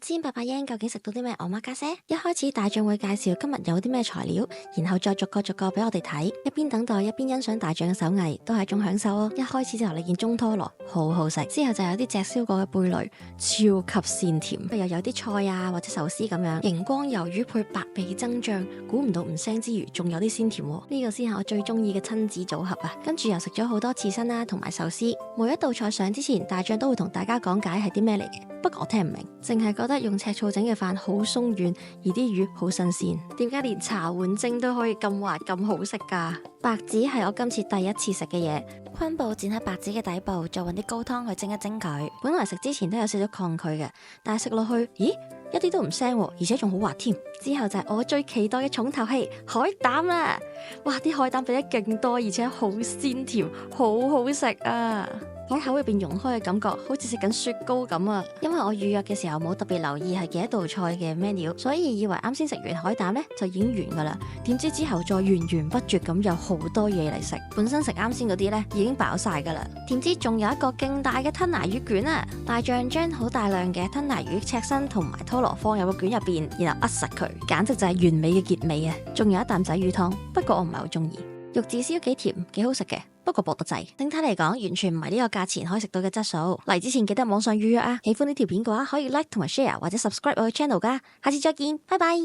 1800yen 究竟食到啲咩omakase？一開始大將會介紹今日有啲咩材料，然後再逐個俾我哋睇，一邊等待一邊欣賞大將嘅手藝，都係一種享受哦。一開始就嚟見中拖羅，好好食，之後就有啲炙燒過嘅貝類，超級鮮甜，又有啲菜啊或者壽司咁樣，熒光魷魚配白味噌醬，估唔到唔腥之餘仲有啲鮮甜喎，呢個先係我最中意嘅親子組合啊！跟住又食咗好多刺身啦，同埋壽司。每一道菜上之前，大將都會同大家講解係啲咩嚟嘅，不過我聽唔明，淨係覺得用赤醋整嘅飯好鬆軟，而啲魚好新鮮。點解連茶碗蒸都可以咁滑咁好食㗎？白子係我今次第一次食嘅嘢，昆布剪喺白子嘅底部，再揾啲高湯去蒸一蒸佢。本來食之前都有少少抗拒嘅，但係食落去，咦，一啲都唔腥，而且仲好滑添。之後就係我最期待嘅重頭戲海膽啦！哇，啲海膽俾得勁多，而且好鮮甜，好好食啊！喺口入邊溶開嘅感覺，好似食緊雪糕咁啊！因為我預約嘅時候冇特別留意係幾多道菜嘅 menu，所以以為啱先食完海膽呢就已經完噶啦。點知之後再源源不絕咁有好多嘢嚟食。本身食啱先嗰啲呢已經飽晒噶啦，點知仲有一個勁大嘅吞拿魚卷啊！大將將好大量嘅吞拿魚赤身同埋拖羅放入個卷入邊，然後扼實佢，簡直就係完美嘅結尾啊！仲有一啖仔魚湯，不過我唔係好中意。玉子燒幾甜，幾好食嘅，不過薄得滯。整體嚟講，完全唔係呢個價錢可以食到嘅質素。嚟之前記得網上預約啊！喜歡呢條片嘅話，可以 like 同埋 share 或者 subscribe 我嘅 channel 噶。下次再見，拜拜。